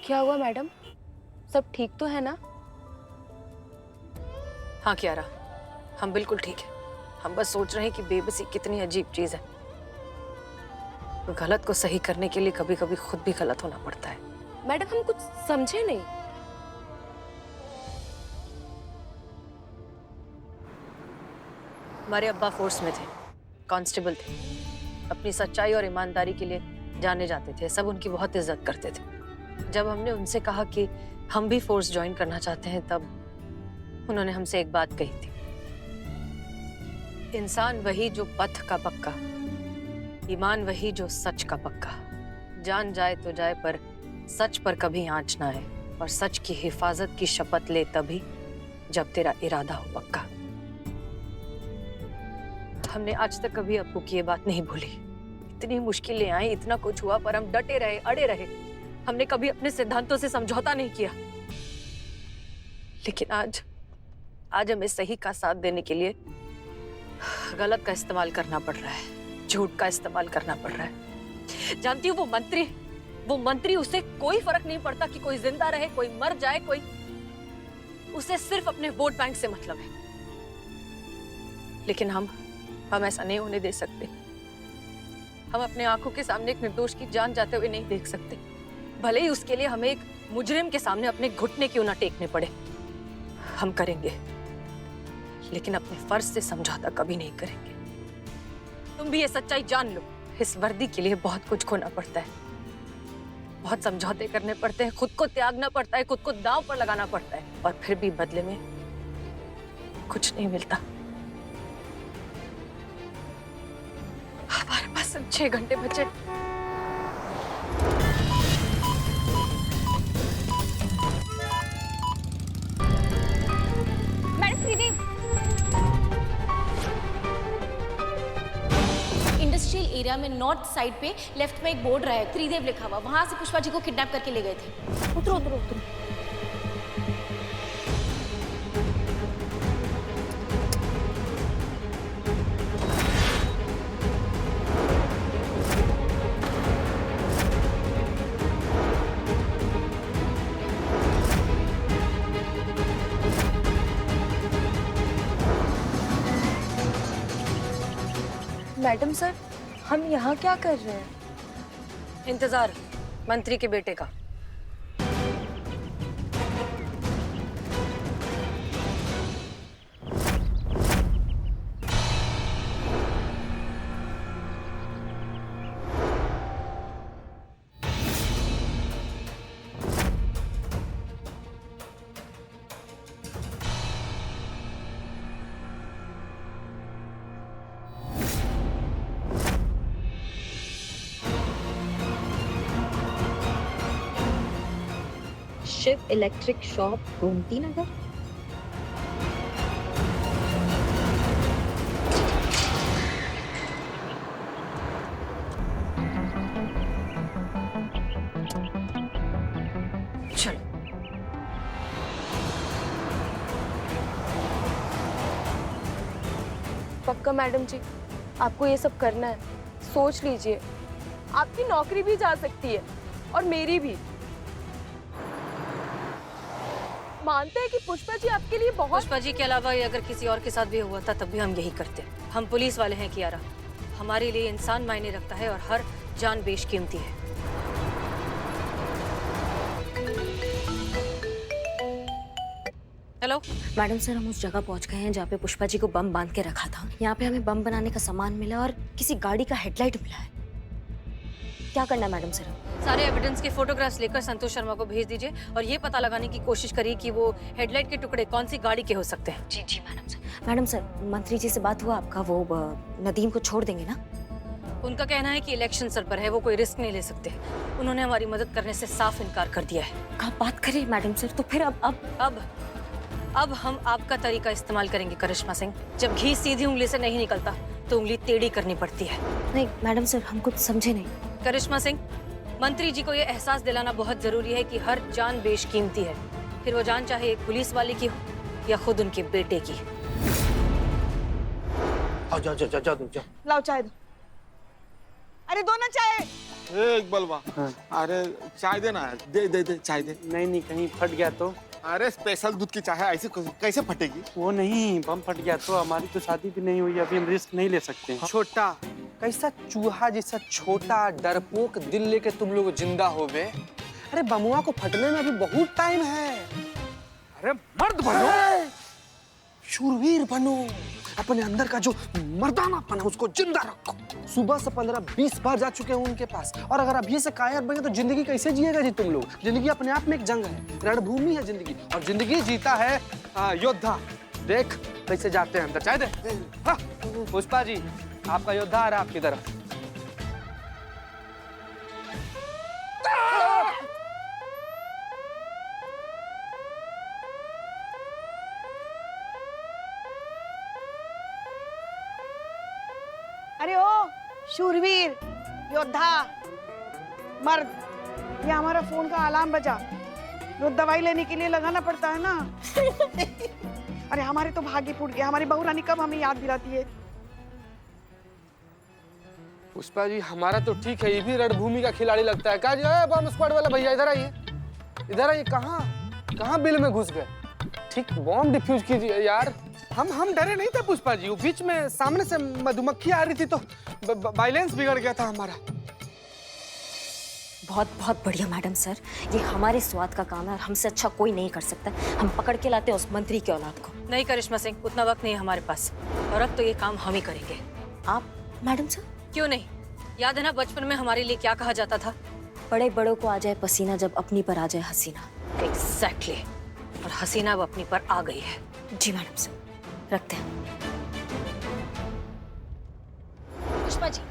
क्या हुआ मैडम? सब ठीक तो है ना? हाँ कियारा, हम बिल्कुल ठीक है। हम बस सोच रहे हैं कि बेबसी कितनी अजीब चीज है। तो गलत को सही करने के लिए कभी कभी खुद भी गलत होना पड़ता है। मैडम हम कुछ समझे नहीं। हमारे अब्बा फोर्स में थे, कांस्टेबल थे। अपनी सच्चाई और ईमानदारी के लिए जाने जाते थे, सब उनकी बहुत इज्जत करते थे। जब हमने उनसे कहा कि हम भी फोर्स ज्वाइन करना चाहते हैं, तब उन्होंने हमसे एक बात कही थी, इंसान वही जो पथ का पक्का, ईमान वही जो सच का पक्का। जान जाए तो जाए पर सच पर कभी आंच ना आए, और सच की हिफाजत की शपथ ले तभी जब तेरा इरादा हो पक्का। हमने आज तक कभी अप्पू की ये बात नहीं भूली। इतनी मुश्किलें आई, इतना कुछ हुआ, पर हम डटे रहे, अड़े रहे। हमने कभी अपने सिद्धांतों से समझौता नहीं किया। लेकिन आज हमें सही का साथ देने के लिए गलत का इस्तेमाल करना पड़ रहा है, झूठ का इस्तेमाल करना पड़ रहा है। जानती हूँ वो मंत्री उसे कोई फर्क नहीं पड़ता कि कोई जिंदा रहे, कोई मर जाए, उसे सिर्फ अपने वोट बैंक से मतलब है। लेकिन हम ऐसा नहीं होने दे सकते। हम अपने आंखों के सामने एक निर्दोष की जान जाते हुए नहीं देख सकते, भले ही उसके लिए हमें एक मुजरिम के सामने अपने घुटने क्यों ना टेकने पड़े। हम करेंगे, लेकिन अपने फर्ज से समझौता कभी नहीं करेंगे। तुम भी ये सच्चाई जान लो, इस वर्दी के लिए बहुत कुछ खोना पड़ता है, बहुत समझौते करने पड़ते हैं, खुद को त्यागना पड़ता है, खुद को दांव पर लगाना पड़ता है, और फिर भी बदले में कुछ नहीं मिलता। हमारे पास 6 घंटे बचे। मैडम त्रिदेव, इंडस्ट्रियल एरिया में नॉर्थ साइड पे लेफ्ट में एक बोर्ड रहा है, त्रिदेव लिखा हुआ, वहां से पुष्पा जी को किडनैप करके ले गए थे। उतरो उतरो उतरो। मैडम सर, हम यहाँ क्या कर रहे हैं? इंतजार मंत्री के बेटे का। Shiv electric shop, Gomti Nagar. चलो। पक्का मैडम जी, आपको ये सब करना है? सोच लीजिए, आपकी नौकरी भी जा सकती है और मेरी भी। मानते हैं कि पुष्पा जी आपके लिए बहुत। पुष्पा जी के अलावा ये अगर किसी और के साथ भी हुआ था तब भी हम यही करते। हम पुलिस वाले हैं कियारा, हमारे लिए इंसान मायने रखता है और हर जान बेशकीमती है। हेलो मैडम सर, हम उस जगह पहुंच गए हैं जहाँ पे पुष्पा जी को बम बांध के रखा था। यहाँ पे हमें बम बनाने का सामान मिला और किसी गाड़ी का हेडलाइट मिला है। क्या करना है मैडम सर? सारे एविडेंस के फोटोग्राफ्स लेकर संतोष शर्मा को भेज दीजिए और ये पता लगाने की कोशिश करिए कि वो हेडलाइट के टुकड़े कौन सी गाड़ी के हो सकते हैं। जी जी मैडम सर। मैडम सर, मंत्री जी से बात हुआ आपका? वो नदीम को छोड़ देंगे ना? उनका कहना है कि इलेक्शन सर पर है, वो कोई रिस्क नहीं ले सकते। उन्होंने हमारी मदद करने से साफ इनकार कर दिया है। आप बात करिए मैडम सर। तो फिर अब हम आपका तरीका इस्तेमाल करेंगे करिश्मा सिंह। जब घी सीधी उंगली से नहीं निकलता तो उंगली टेढ़ी करनी पड़ती है। नहीं मैडम सर, हम कुछ समझे नहीं। करिश्मा सिंह, मंत्री जी को ये एहसास दिलाना बहुत जरूरी है कि हर जान बेशकीमती है, फिर वो जान चाहे एक पुलिस वाले की हो या खुद उनके बेटे की। जाओ जाओ जाओ जाओ जाओ। लाओ चाय दो। अरे दो ना चाय। एक बलवा। हाँ। अरे चाय देना है, दे दे दे चाय दे। नहीं कहीं फट गया तो। अरे स्पेशल दूध की चाय है, ऐसे कैसे फटेगी? वो नहीं, बम फट गया तो हमारी तो शादी भी नहीं हुई, अभी हम रिस्क नहीं ले सकते हैं। छोटा कैसा चूहा जैसा छोटा डरपोक दिल लेके तुम लोग जिंदा हो गए। अरे बमुआ को फटने में अभी बहुत टाइम है। अरे मर्द बनो, शूरवीर बनो, अपने अंदर का जो मर्दानापन है उसको जिंदा रखो। सुबह से 15-20 बार जा चुके हैं उनके पास, और अगर अभी से कायर बने तो जिंदगी कैसे जिएगा जी तुम लोग? जिंदगी अपने आप में एक जंग है, रणभूमि है जिंदगी, और जिंदगी जीता है योद्धा। देख कैसे जाते हैं अंदर, चाय दे। हाँ, पुष्पा जी आपका योद्धा आ रहा है आपकी तरफ। अरे ओ शूरवीर, योद्धा, मर्द, ये हमारा फोन का अलार्म बजा। रोज दवाई लेने के लिए लगाना पड़ता है ना। अरे हमारे तो भाग्य फूट गया, हमारी बहू रानी कब हमें याद दिलाती है। पुष्पा जी हमारा तो ठीक है, ये भी रणभूमि का खिलाड़ी लगता है। कहा जी बम स्क्वाड वाला भैया इधर आइए, इधर आइए। कहाँ बिल में घुस गए? ठीक बॉम्ब डिफ्यूज कीजिए यार। हम डरे नहीं थे पुष्पा जी, वो बीच में सामने से मधुमक्खी आ रही थी तो बैलेंस बिगड़ गया था हमारा। बहुत बहुत बढ़िया मैडम सर, ये हमारे स्वाद का काम है और हमसे अच्छा कोई नहीं कर सकता। हम पकड़ के लाते हैं उस मंत्री की औलाद को। नहीं करिश्मा सिंह, उतना वक्त नहीं है हमारे पास, और अब तो ये काम हम ही करेंगे। आप मैडम सर? क्यों नहीं, याद है ना बचपन में हमारे लिए क्या कहा जाता था? बड़े बड़ों को आ जाए पसीना, जब अपनी पर आ जाए हसीना। एग्जैक्टली, और हसीना अब अपनी पर आ गई है। जी मैडम सर, रखते हैं। पुष्पा जी,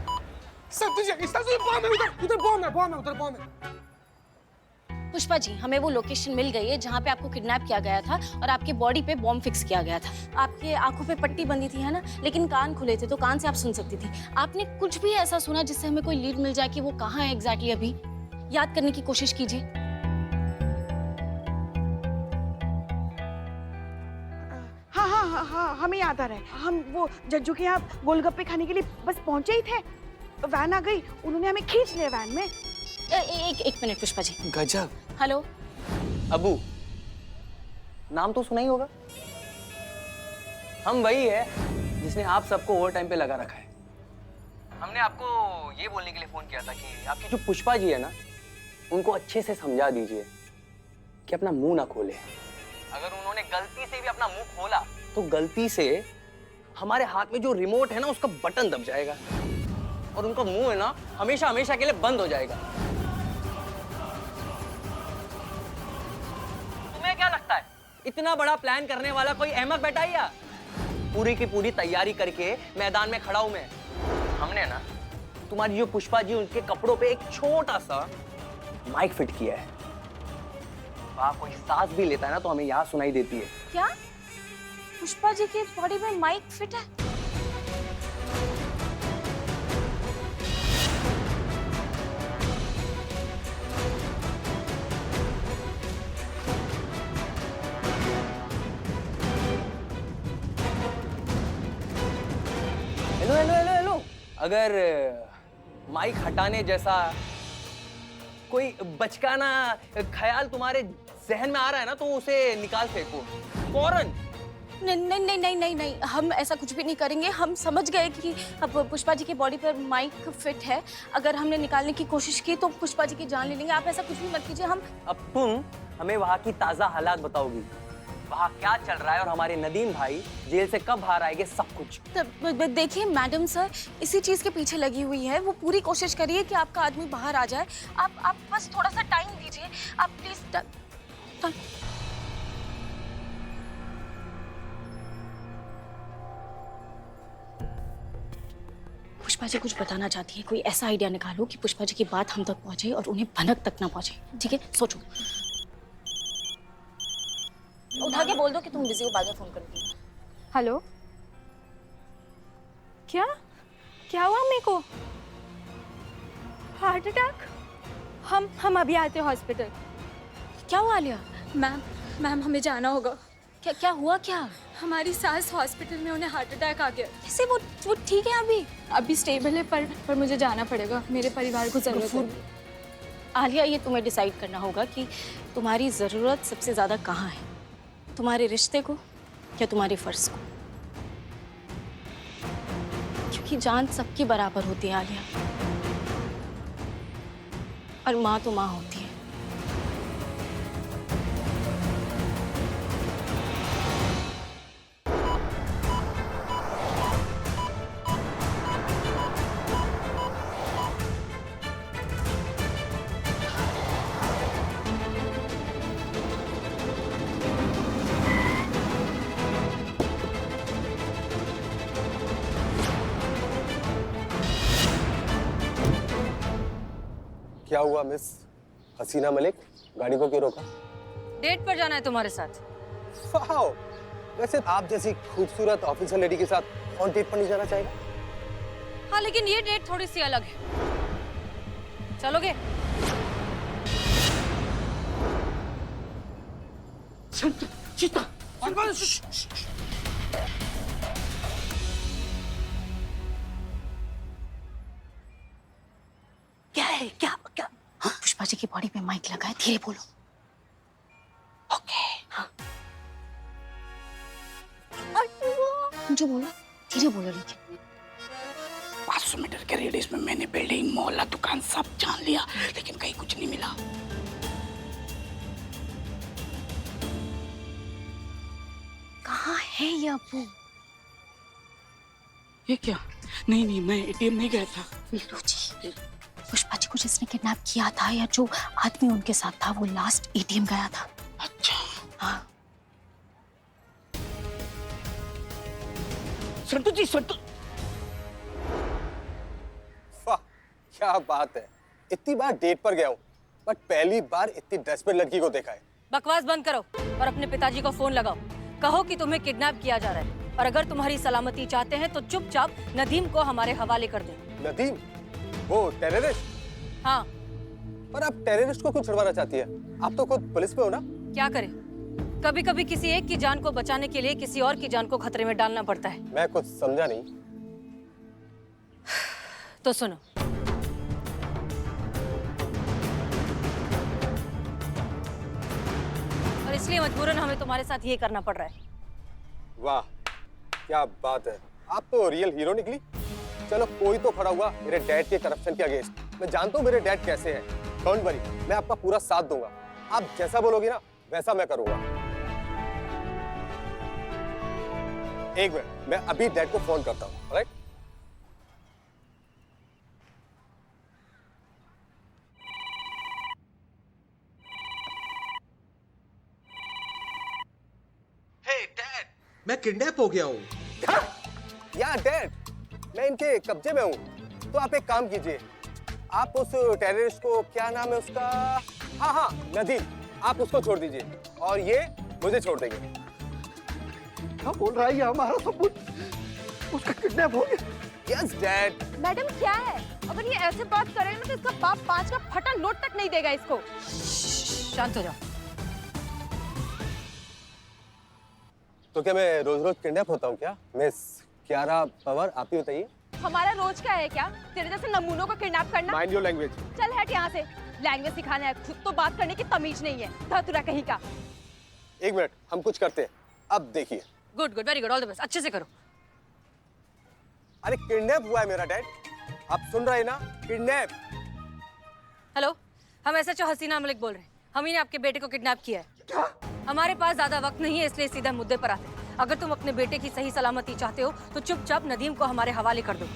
पुष्पा जी, हमें वो लोकेशन मिल गई है जहाँ पे आपको किडनैप किया गया था और आपके बॉडी पे बॉम्ब फिक्स किया गया था। आपके आंखों पे पट्टी बंधी थी है ना, लेकिन कान खुले थे तो कान से आप सुन सकती थी। आपने कुछ भी ऐसा सुना जिससे हमें कोई लीड मिल जाए कि वो कहाँ है एग्जैक्टली? अभी याद करने की कोशिश कीजिए। हाँ, हमें याद आ रहा है। हम वो जज्जू के यहाँ गोलगप्पे खाने के लिए बस पहुंचे ही थे, वैन आ गई, उन्होंने हमें खींच लिया वैन में। एक मिनट पुष्पा जी। गजब। हेलो अबू, नाम तो सुना ही होगा। हम वही है जिसने आप सबको ओवर टाइम पे लगा रखा है। हमने आपको ये बोलने के लिए फोन किया था कि आपकी जो पुष्पा जी है ना, उनको अच्छे से समझा दीजिए कि अपना मुंह ना खोले। अगर उन्होंने गलती से भी अपना मुंह खोला तो गलती से हमारे हाथ में जो रिमोट है ना उसका बटन दब जाएगा और उनका मुंह है ना हमेशा हमेशा के लिए बंद हो जाएगा। तुम्हें क्या लगता है इतना बड़ा प्लान करने वाला कोई अहमक बैठा है या? पूरी की पूरी तैयारी करके मैदान में खड़ा हूं मैं। हमने ना तुम्हारी जो पुष्पा जी उनके कपड़ों पे एक छोटा सा माइक फिट किया है। वहां कोई सांस भी लेता है ना तो हमें यहाँ सुनाई देती है। क्या पुष्पा जी की बॉडी में माइक फिट है? हेलो हेलो हेलो हेलो, अगर माइक हटाने जैसा कोई बचकाना ख्याल तुम्हारे जहन में आ रहा है ना तो उसे निकाल फेंको फौरन। नहीं नहीं नहीं नहीं नहीं नहीं, हम ऐसा कुछ भी नहीं करेंगे। हम समझ गए कि अब पुष्पा जी की बॉडी पर माइक फिट है। अगर हमने निकालने की कोशिश की तो पुष्पा जी की जान ले लेंगे। आप ऐसा कुछ भी मत कीजिए। हम अब तुम हमें वहाँ की ताजा हालात बताओगी, वहाँ क्या चल रहा है और हमारे नदीम भाई जेल से कब बाहर आएंगे, सब कुछ। देखिए मैडम सर, इसी चीज के पीछे लगी हुई है। वो पूरी कोशिश करिए कि आपका आदमी बाहर आ जाए। आप बस थोड़ा सा टाइम दीजिए, आप प्लीज। पुष्पा जी कुछ बताना चाहती है। कोई ऐसा आइडिया निकालो कि पुष्पा जी की बात हम तक पहुंचे और उन्हें भनक तक ना पहुंचे। ठीक है, सोचो। उठा के बोल दो कि तुम बिजी हो, बाद में फोन करूंगी। हेलो, क्या क्या हुआ मेरे को? Heart attack? हम अभी आते हैं हॉस्पिटल। क्या हुआ आलिया? मैम हमें जाना होगा। क्या क्या हुआ? क्या हमारी सास हॉस्पिटल में, उन्हें हार्ट अटैक आ गया। कैसे? वो ठीक है अभी स्टेबल है, पर मुझे जाना पड़ेगा, मेरे परिवार को जरूरत है। आलिया, ये तुम्हें डिसाइड करना होगा कि तुम्हारी ज़रूरत सबसे ज़्यादा कहाँ है, तुम्हारे रिश्ते को या तुम्हारे फर्ज को। क्योंकि जान सबकी बराबर होती है आलिया, और माँ तो माँ होती है। क्या हुआ मिस हसीना मलिक? गाड़ी को क्यों रोका? डेट पर जाना है तुम्हारे साथ। वाओ! वैसे आप जैसी खूबसूरत ऑफिसर लेडी के साथ कौन डेट पर नहीं जाना चाहेगा? हाँ, लेकिन ये डेट थोड़ी सी अलग है। चलोगे? चीता क्या है? क्या क्या? पुष्पा जी की बॉडी पे माइक लगा है, धीरे बोलो। ओके। हाँ, जो बोलो धीरे बोलो। लेकिन 500 मीटर के रेडियस में मैंने बिल्डिंग, मोहल्ला, दुकान सब जान लिया, लेकिन कहीं कुछ नहीं मिला। कहाँ है ये अप्पू? ये क्या? नहीं, मैं एटीएम नहीं गया था। नीलू जी, पुष्पा जी को जिसने किडनैप किया था या जो आदमी उनके साथ था, वो लास्ट एटीएम गया था। अच्छा। हाँ। संतु जी, संतु। वाह, क्या बात है! इतनी बार डेट पर गया हूँ, बट पहली बार इतनी डेस्परेट लड़की को देखा है। बकवास बंद करो और अपने पिताजी को फोन लगाओ। कहो कि तुम्हें किडनैप किया जा रहा है, और अगर तुम्हारी सलामती चाहते हैं तो चुपचाप नदीम को हमारे हवाले कर दें। नदीम? वो टेररिस्ट? हाँ। पर आप टेररिस्ट को क्यों छुड़वाना चाहती है? आप तो खुद पुलिस में हो ना? क्या करें, कभी कभी किसी एक की जान को बचाने के लिए किसी और की जान को खतरे में डालना पड़ता है। मैं कुछ समझा नहीं। तो सुनो, और इसलिए मजबूरन हमें तुम्हारे साथ ये करना पड़ रहा है। वाह, क्या बात है! आप तो रियल हीरो निकली। चलो, कोई तो खड़ा हुआ मेरे डैड के करप्शन के अगेंस्ट। मैं जानता हूँ मेरे डैड कैसे हैं। डोंट वरी, मैं आपका पूरा साथ दूंगा। आप जैसा बोलोगी ना, वैसा मैं करूंगा। एक मिनट, मैं अभी डैड को फोन करता हूँ। ऑलराइट? हे डैड, मैं किडनैप हो गया हूँ। या डैड, मैं इनके कब्जे में हूँ। तो आप एक काम कीजिए, आप उस टेररिस्ट को, क्या नाम है उसका, हाँ, नदीम, आप उसको छोड़ दीजिए और ये मुझे छोड़ देंगे। क्या बोल रहा है ये? हमारा सब कुछ उसका किडनैप हो गया। Yes dad. मैडम क्या है, अगर ये ऐसे बात करेगा ना तो इसका बाप 5 का फटा नोट तक नहीं देगा इसको। शांत हो जाओ। तो क्या मैं रोज रोज किडनैप होता हूँ क्या? मिस क्यारा पवार, आप ही बताइए। हमारा रोज का है क्या तेरे जैसे नमूनों को किडनैप करना? Mind your language. चल हट यहाँ से, लैंग्वेज सिखाना है, खुद तो बात करने की तमीज नहीं है, धतुरा कहीं का। एक मिनट, हम कुछ करते हैं। अब देखिए। Good good, very good, all the best, अच्छे से करो। अरे किडनैप हुआ है मेरा डैड, आप सुन रहे हैं ना? किडनैप। हेलो, हम SHO हसीना मलिक बोल रहे हैं। हम ही ने आपके बेटे को किडनैप किया है। क्या? हमारे पास ज्यादा वक्त नहीं है, इसलिए सीधा मुद्दे पर आते हैं। अगर तुम अपने बेटे की सही सलामती चाहते हो तो चुपचाप नदीम को हमारे हवाले कर दो।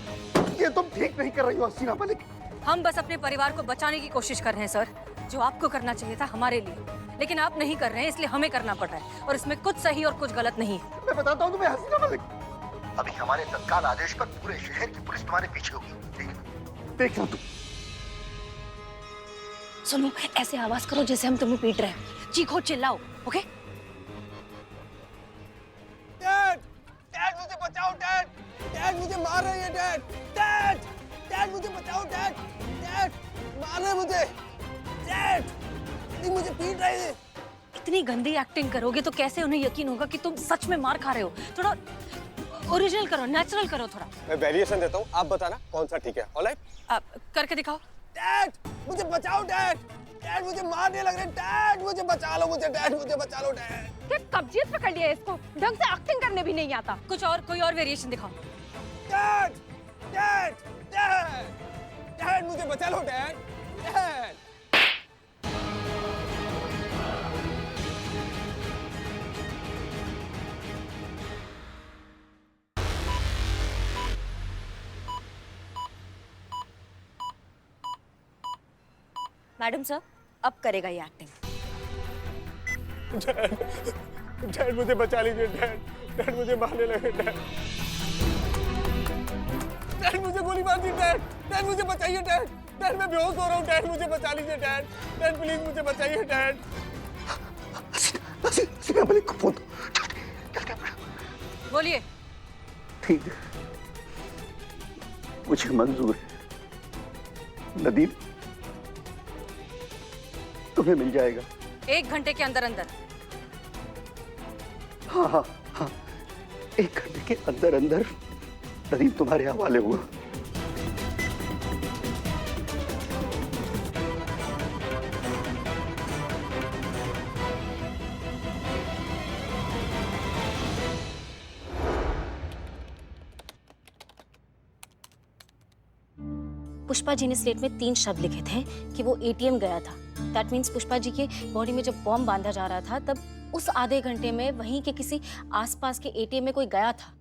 ये तुम ठीक नहीं कर रही हो हसीना मलिक। हम बस अपने परिवार को बचाने की कोशिश कर रहे हैं सर, जो आपको करना चाहिए था हमारे लिए, लेकिन आप नहीं कर रहे हैं, इसलिए हमें करना पड़ रहा है, और इसमें कुछ सही और कुछ गलत नहीं है। मैं बताता हूँ तुम्हें हसीना मलिक। अभी हमारे तत्काल आदेश पर पूरे शहर की पुलिस तुम्हारे पीछे होगी। देखना तुम। सुनो, ऐसे आवाज करो जैसे हम तुम्हें पीट रहे हैं, चीखो चिल्लाओ, ओके? डैड, डैड मुझे बचाओ डैड, डैड मुझे मार रहे हैं डैड, डैड, डैड मुझे बचाओ डैड, डैड मार रहे हैं मुझे, डैड, मुझे पीट रहे हैं। इतनी गंदी एक्टिंग करोगे तो कैसे उन्हें यकीन होगा कि तुम सच में मार खा रहे हो? थोड़ा ओरिजिनल करो, नेचुरल करो थोड़ा। मैं वेरिएशन देता हूँ, आप बताना कौन सा ठीक है। ऑलराइट, आप करके दिखाओ। डैड मुझे बचाओ, डैड डैड मुझे मारने लग रहे हैं, डैड मुझे बचा लो, मुझे डैड मुझे बचा लो डैड। क्या कब्जियत पकड़ लिया है इसको, ढंग से एक्टिंग करने भी नहीं आता। कुछ और, कोई और वेरिएशन दिखाओ। डैड डैड डैड डैड मुझे बचा लो डैड डैड। मैडम सर, अब करेगा ये एक्टिंग। डैड मुझे बचा लीजिए डैड, डैड मुझे मारने लगे डैड, डैड मुझे गोली मार दी डैड, डैड मुझे बचाइए डैड, डैड मैं बेहोश हो रहा हूँ डैड मुझे बचा लीजिए डैड, डैड प्लीज मुझे बचाइए डैड। हसीना मलिक को फोन दो। बोलिए। ठीक है, मुझे मंजूर है। नदीम तुम्हें मिल जाएगा 1 घंटे के अंदर अंदर। हाँ हाँ हाँ, 1 घंटे के अंदर अंदर नदीम तुम्हारे हवाले हुआ। पुष्पा जी ने स्लेट में 3 शब्द लिखे थे कि वो एटीएम गया था। दैट मीन्स पुष्पा जी के बॉडी में जब बॉम्ब बांधा जा रहा था तब उस आधे घंटे में वहीं के किसी आसपास के एटीएम में कोई गया था।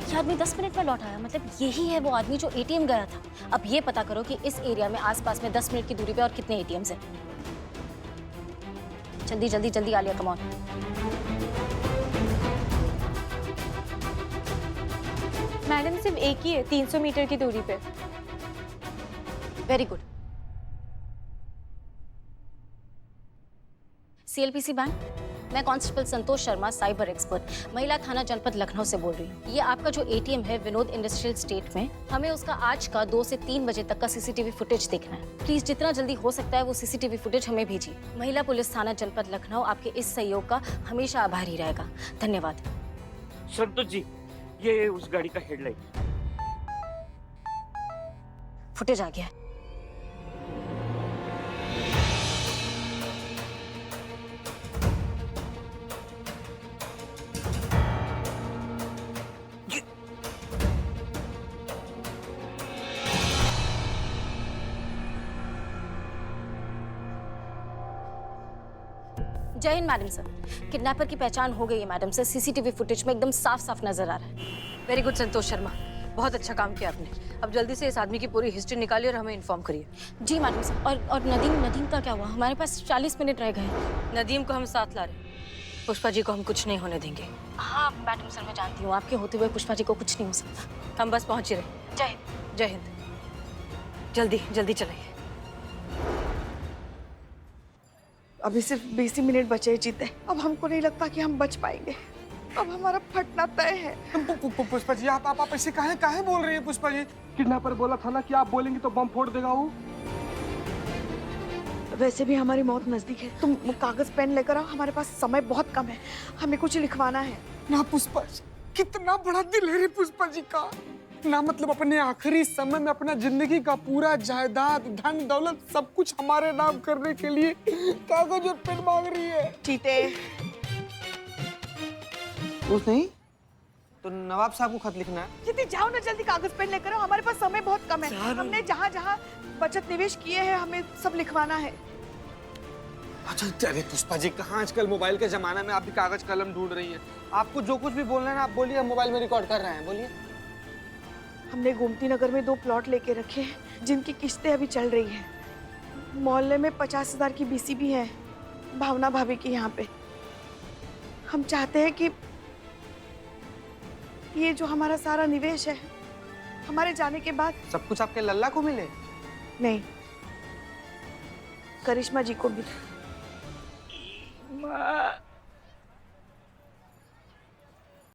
ये आदमी 10 मिनट में लौट आया, मतलब यही है वो आदमी जो एटीएम गया था। अब ये पता करो कि इस एरिया में आसपास में 10 मिनट की दूरी पे और कितने एटीएम्स हैं। जल्दी जल्दी जल्दी आलिया, कम ऑन। मैडम सिर्फ एक ही है 300 मीटर की दूरी पे। Very good. सीएलपीसी बैंक, मैं constable Santosh Sharma, cyber expert, महिला थाना जनपद लखनऊ से बोल रही हूँ। ये आपका जो एटीएम है विनोद इंडस्ट्रियल स्टेट में, हमें उसका आज का 2 से 3 बजे तक का सीसीटीवी फुटेज देखना है। प्लीज जितना जल्दी हो सकता है वो सीसीटीवी फुटेज हमें भेजिए। महिला पुलिस थाना जनपद लखनऊ आपके इस सहयोग का हमेशा आभारी रहेगा। धन्यवाद। संतोष जी, ये उस गाड़ी का हेडलाइट। फुटेज आ गया है। जय हिंद मैडम सर, किडनैपर की पहचान हो गई है मैडम सर। सीसीटीवी फुटेज में एकदम साफ साफ नजर आ रहा है। वेरी गुड संतोष शर्मा, बहुत अच्छा काम किया आपने। अब जल्दी से इस आदमी की पूरी हिस्ट्री निकालिए और हमें इन्फॉर्म करिए। जी मैडम सर। और नदीम का क्या हुआ? हमारे पास 40 मिनट रह गए। नदीम को हम साथ ला रहे हैं। पुष्पा जी को हम कुछ नहीं होने देंगे। हाँ मैडम सर, मैं जानती हूँ आपके होते हुए पुष्पा जी को कुछ नहीं हो सकता। हम बस पहुंच ही रहे। जय हिंद। जय हिंद। जल्दी जल्दी चलाइए। अभी सिर्फ 20 मिनट बचे हैं जीते। अब हमको नहीं लगता कि हम बच पाएंगे। अब हमारा फटना तय है। पुष्पा जी, आप ऐसे काहे बोल रही हैं पुष्पा जी? किडनैपर बोला था ना कि आप बोलेंगे तो बम फोड़ देगा वो। वैसे भी हमारी मौत नजदीक है। तुम कागज पेन लेकर आओ, हमारे पास समय बहुत कम है, हमें कुछ लिखवाना है। ना पुष्पा जी, कितना बड़ा दिल है रे पुष्पा जी का। ना मतलब अपने आखिरी समय में अपना जिंदगी का पूरा जायदाद, धन दौलत सब कुछ हमारे नाम करने के लिए कागज और पेन मांग रही है। चीते कुछ नहीं तो नवाब साहब को खत लिखना है। चीते जाओ ना, जल्दी कागज पेन लेकर आओ, हमारे पास समय बहुत कम है। हमने जहाँ जहाँ बचत निवेश किए हैं हमें सब लिखवाना है। अच्छा अरे पुष्पा जी, कहाँ आजकल मोबाइल के जमाना में आप भी कागज कलम ढूंढ रही है। आपको जो कुछ भी बोलना है ना आप बोलिए, हम मोबाइल में रिकॉर्ड कर रहे हैं, बोलिए। हमने गोमती नगर में 2 प्लॉट लेके रखे हैं जिनकी किस्तें अभी चल रही हैं। मोहल्ले में 50,000 की बीसी भी है, भावना भाभी की यहाँ पे। हम चाहते हैं कि ये जो हमारा सारा निवेश है हमारे जाने के बाद सब कुछ आपके लल्ला को मिले। नहीं, करिश्मा जी को भी। माँ